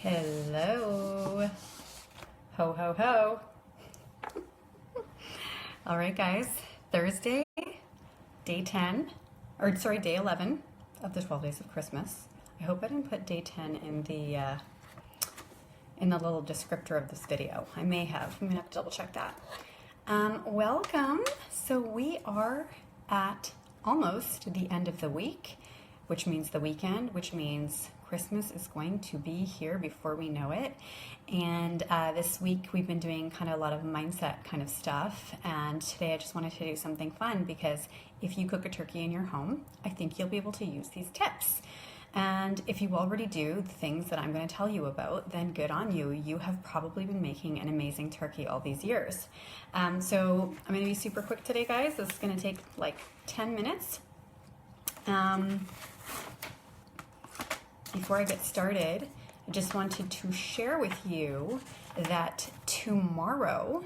Hello. Ho, ho, ho. All right, guys. Thursday, day 11 of the 12 days of Christmas. I hope I didn't put day 10 in the little descriptor of this video. I may have. I'm gonna have to double check that. Welcome. So we are at almost the end of the week, which means the weekend, which means Christmas is going to be here before we know it. And this week we've been doing kind of a lot of mindset kind of stuff. And today I just wanted to do something fun because if you cook a turkey in your home, I think you'll be able to use these tips. And if you already do the things that I'm going to tell you about, then good on you. You have probably been making an amazing turkey all these years. So I'm going to be super quick today, guys. This is going to take like 10 minutes. Before I get started, I just wanted to share with you that tomorrow,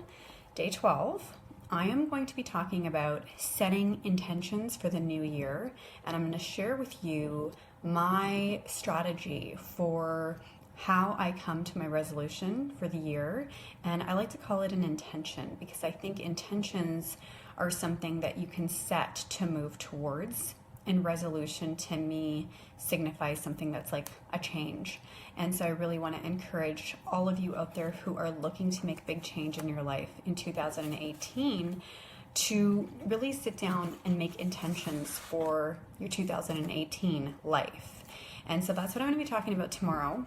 day 12, I am going to be talking about setting intentions for the new year, and I'm going to share with you my strategy for how I come to my resolution for the year. And I like to call it an intention because I think intentions are something that you can set to move towards. And resolution to me signifies something that's like a change. And so I really want to encourage all of you out there who are looking to make big change in your life in 2018 to really sit down and make intentions for your 2018 life. And so that's what I'm going to be talking about tomorrow.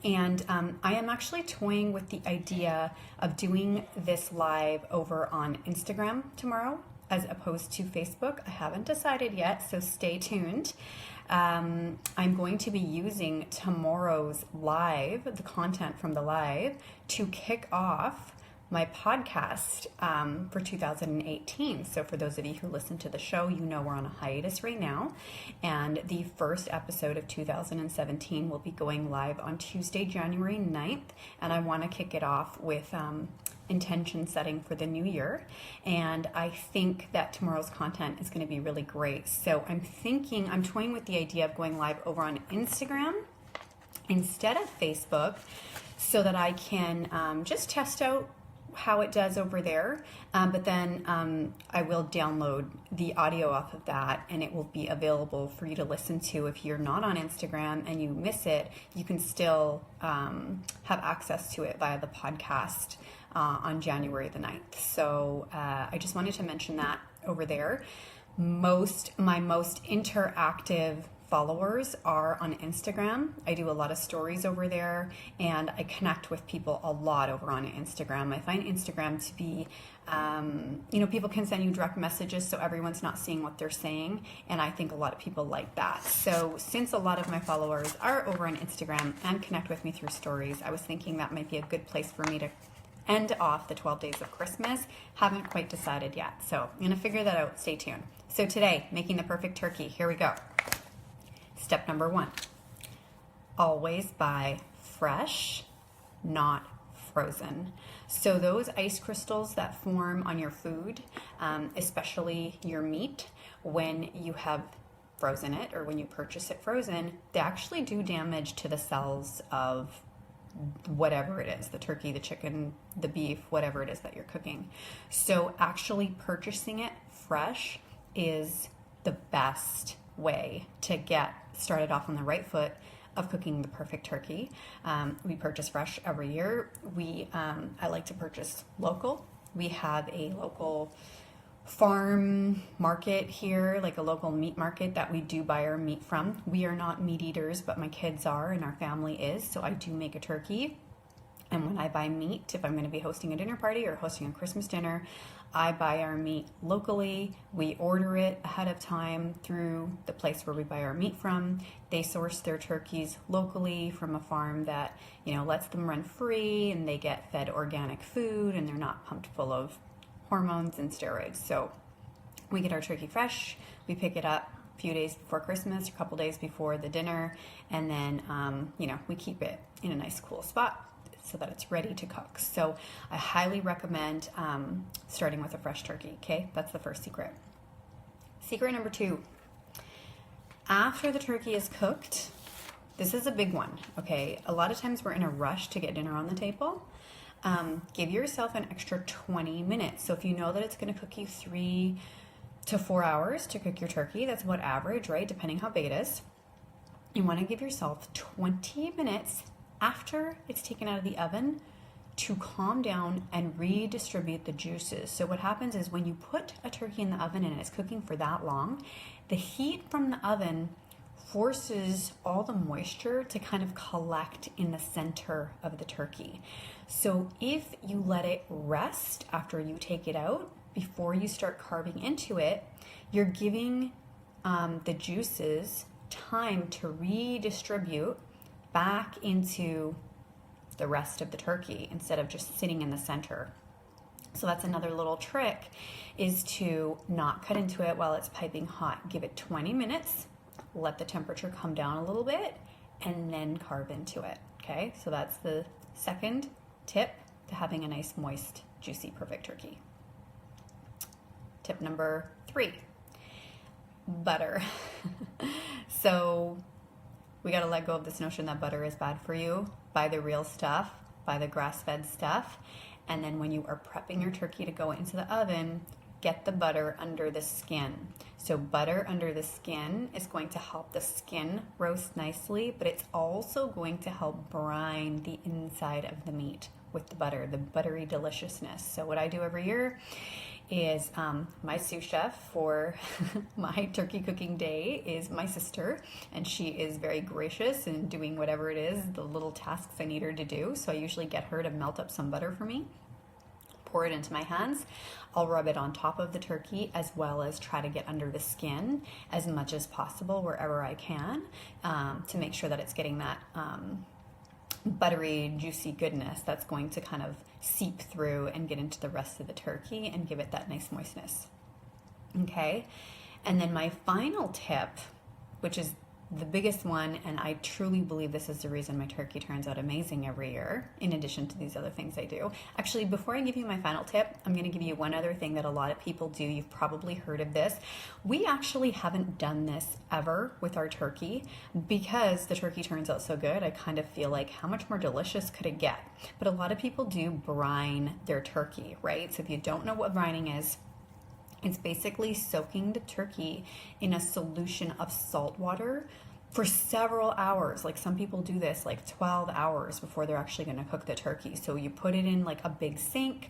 And I am actually toying with the idea of doing this live over on Instagram tomorrow, as opposed to Facebook. I haven't decided yet, so stay tuned. I'm going to be using tomorrow's live, the content from the live, to kick off my podcast for 2018. So for those of you who listen to the show, you know we're on a hiatus right now. And the first episode of 2017 will be going live on Tuesday, January 9th. And I want to kick it off with intention setting for the new year. And I think that tomorrow's content is going to be really great. So I'm toying with the idea of going live over on Instagram instead of Facebook so that I can just test out how it does over there, but then I will download the audio off of that and it will be available for you to listen to. If you're not on Instagram and you miss it, you can still have access to it via the podcast on January the 9th. So I just wanted to mention that over there. My most interactive followers are on Instagram. I do a lot of stories over there and I connect with people a lot over on Instagram. I find Instagram to be, people can send you direct messages so everyone's not seeing what they're saying, and I think a lot of people like that. So since a lot of my followers are over on Instagram and connect with me through stories, I was thinking that might be a good place for me to end off the 12 days of Christmas. Haven't quite decided yet, so I'm gonna figure that out. Stay tuned. So today, making the perfect turkey. Here we go. Step number 1, always buy fresh, not frozen. So those ice crystals that form on your food, especially your meat, when you have frozen it or when you purchase it frozen, they actually do damage to the cells of whatever it is, the turkey, the chicken, the beef, whatever it is that you're cooking. So actually purchasing it fresh is the best way to get started off on the right foot of cooking the perfect turkey. We purchase fresh every year. I like to purchase local. We have a local farm market here, like a local meat market that we do buy our meat from. We are not meat eaters, but my kids are and our family is, so I do make a turkey. And when I buy meat, if I'm going to be hosting a dinner party or hosting a Christmas dinner, I buy our meat locally. We order it ahead of time through the place where we buy our meat from. They source their turkeys locally from a farm that, lets them run free, and they get fed organic food and they're not pumped full of hormones and steroids. So we get our turkey fresh. We pick it up a few days before Christmas, a couple days before the dinner, and then, we keep it in a nice cool spot so that it's ready to cook. So I highly recommend starting with a fresh turkey, okay? That's the first secret. Secret number 2, after the turkey is cooked, this is a big one, okay? A lot of times we're in a rush to get dinner on the table. Give yourself an extra 20 minutes. So if you know that it's going to cook you 3 to 4 hours to cook your turkey, that's about average, right? Depending how big it is. You want to give yourself 20 minutes after it's taken out of the oven to calm down and redistribute the juices. So what happens is when you put a turkey in the oven and it's cooking for that long, the heat from the oven forces all the moisture to kind of collect in the center of the turkey. So if you let it rest after you take it out, before you start carving into it, you're giving the juices time to redistribute back into the rest of the turkey instead of just sitting in the center. So that's another little trick, is to not cut into it while it's piping hot. Give it 20 minutes, let the temperature come down a little bit, and then carve into it. Okay, so that's the second tip to having a nice, moist, juicy, perfect turkey. Tip number 3, butter. So we got to let go of this notion that butter is bad for you. Buy the real stuff, buy the grass-fed stuff, and then when you are prepping your turkey to go into the oven, get the butter under the skin. So butter under the skin is going to help the skin roast nicely, but it's also going to help brine the inside of the meat with the butter, the buttery deliciousness. So what I do every year is my sous chef for my turkey cooking day is my sister, and she is very gracious in doing whatever it is, the little tasks I need her to do. So I usually get her to melt up some butter for me, pour it into my hands. I'll rub it on top of the turkey as well as try to get under the skin as much as possible wherever I can, to make sure that it's getting that buttery, juicy goodness that's going to kind of seep through and get into the rest of the turkey and give it that nice moistness. Okay, and then my final tip, which is the biggest one, and I truly believe this is the reason my turkey turns out amazing every year, in addition to these other things I do. Actually, before I give you my final tip, I'm going to give you one other thing that a lot of people do. You've probably heard of this. We actually haven't done this ever with our turkey because the turkey turns out so good. I kind of feel like, how much more delicious could it get? But a lot of people do brine their turkey, right? So if you don't know what brining is, it's basically soaking the turkey in a solution of salt water for several hours. Like some people do this like 12 hours before they're actually going to cook the turkey. So you put it in like a big sink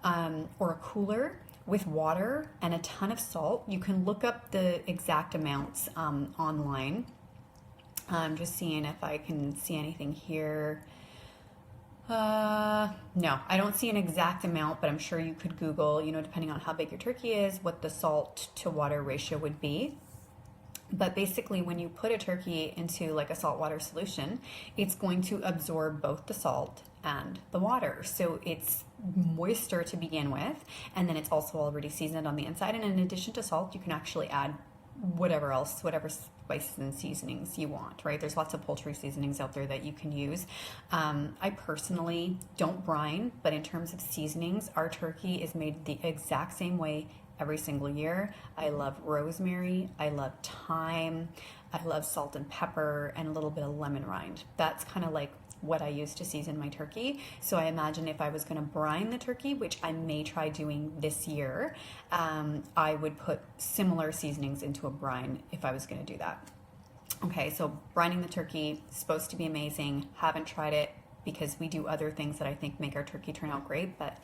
or a cooler with water and a ton of salt. You can look up the exact amounts online. I'm just seeing if I can see anything here. No, I don't see an exact amount, but I'm sure you could Google, depending on how big your turkey is, what the salt to water ratio would be. But basically, when you put a turkey into like a saltwater solution, it's going to absorb both the salt and the water. So it's moister to begin with, and then it's also already seasoned on the inside. And in addition to salt, you can actually add whatever spices and seasonings you want, right? There's lots of poultry seasonings out there that you can use. I personally don't brine, but in terms of seasonings, our turkey is made the exact same way every single year. I love rosemary, I love thyme, I love salt and pepper, and a little bit of lemon rind. That's kind of like what I use to season my turkey. So I imagine if I was going to brine the turkey, which I may try doing this year, I would put similar seasonings into a brine if I was going to do that. Okay, so brining the turkey is supposed to be amazing. Haven't tried it because we do other things that I think make our turkey turn out great, but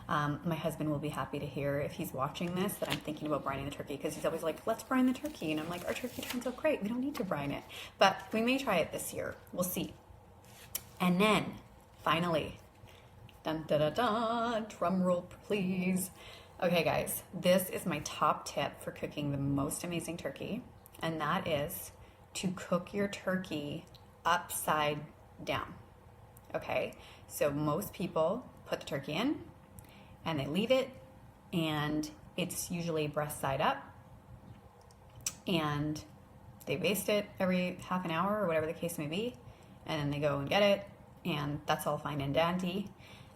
my husband will be happy to hear if he's watching this that I'm thinking about brining the turkey, because he's always like, let's brine the turkey. And I'm like, our turkey turns out great. We don't need to brine it. But we may try it this year. We'll see. And then, finally, dun da da da, drum roll please. Okay guys, this is my top tip for cooking the most amazing turkey, and that is to cook your turkey upside down. Okay, so most people put the turkey in and they leave it, and it's usually breast side up, and they baste it every half an hour or whatever the case may be, and then they go and get it, and that's all fine and dandy.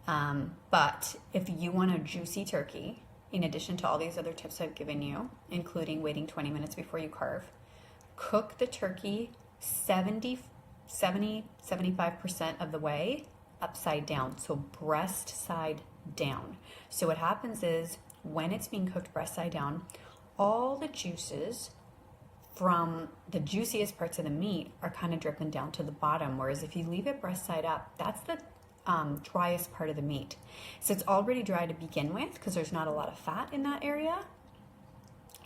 But if you want a juicy turkey, in addition to all these other tips I've given you, including waiting 20 minutes before you carve, cook the turkey 75% 75% of the way upside down. So breast side down. So what happens is when it's being cooked breast side down, all the juices from the juiciest parts of the meat are kind of dripping down to the bottom. Whereas if you leave it breast side up, that's the driest part of the meat. So it's already dry to begin with because there's not a lot of fat in that area.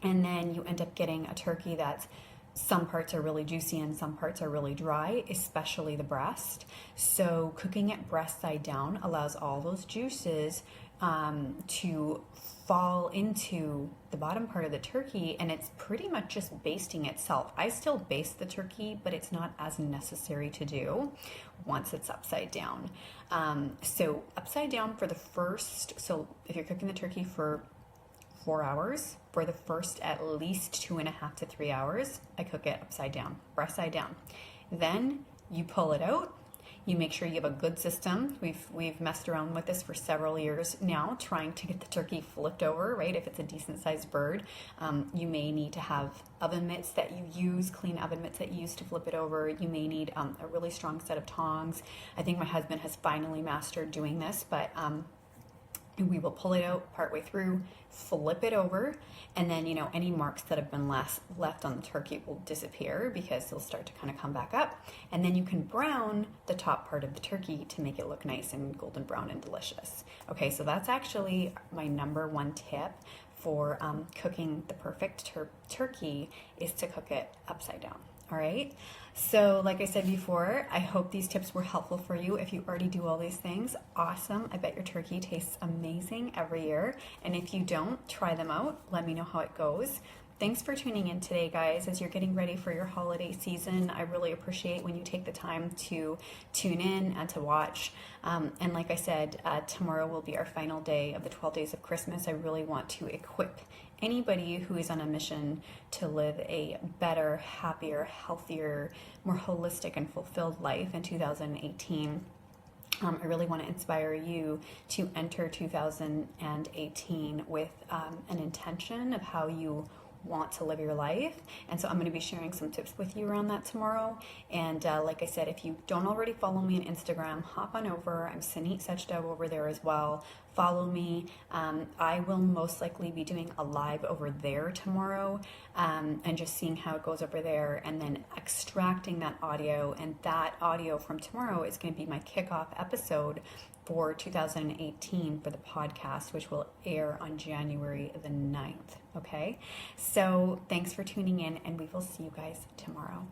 And then you end up getting a turkey that's some parts are really juicy and some parts are really dry, especially the breast. So cooking it breast side down allows all those juices to fall into the bottom part of the turkey, and it's pretty much just basting itself. I still baste the turkey, but it's not as necessary to do once it's upside down. So upside down for the first, so if you're cooking the turkey for 4 hours, for the first at least 2.5 to 3 hours, I cook it upside down, breast side down. Then you pull it out. You make sure you have a good system. We've messed around with this for several years now, trying to get the turkey flipped over, right? If it's a decent sized bird, you may need to have oven mitts that you use, clean oven mitts that you use to flip it over. You may need a really strong set of tongs. I think my husband has finally mastered doing this, but we will pull it out partway through, flip it over, and then, any marks that have been left on the turkey will disappear because they'll start to kind of come back up. And then you can brown the top part of the turkey to make it look nice and golden brown and delicious. Okay, so that's actually my number one tip for cooking the perfect turkey is to cook it upside down. All right. So like I said before, I hope these tips were helpful for you. If you already do all these things, awesome. I bet your turkey tastes amazing every year. And if you don't, try them out. Let me know how it goes. Thanks for tuning in today, guys. As you're getting ready for your holiday season, I really appreciate when you take the time to tune in and to watch. And like I said, tomorrow will be our final day of the 12 days of Christmas. I really want to equip anybody who is on a mission to live a better, happier, healthier, more holistic and fulfilled life in 2018. I really want to inspire you to enter 2018 with an intention of how you want to live your life. And so I'm going to be sharing some tips with you around that tomorrow. And like I said, if you don't already follow me on Instagram, hop on over. I'm Sanit Sechdev over there as well. Follow me. I will most likely be doing a live over there tomorrow and just seeing how it goes over there and then extracting that audio. And that audio from tomorrow is going to be my kickoff episode for 2018 for the podcast, which will air on January the 9th. Okay, so thanks for tuning in, and we will see you guys tomorrow.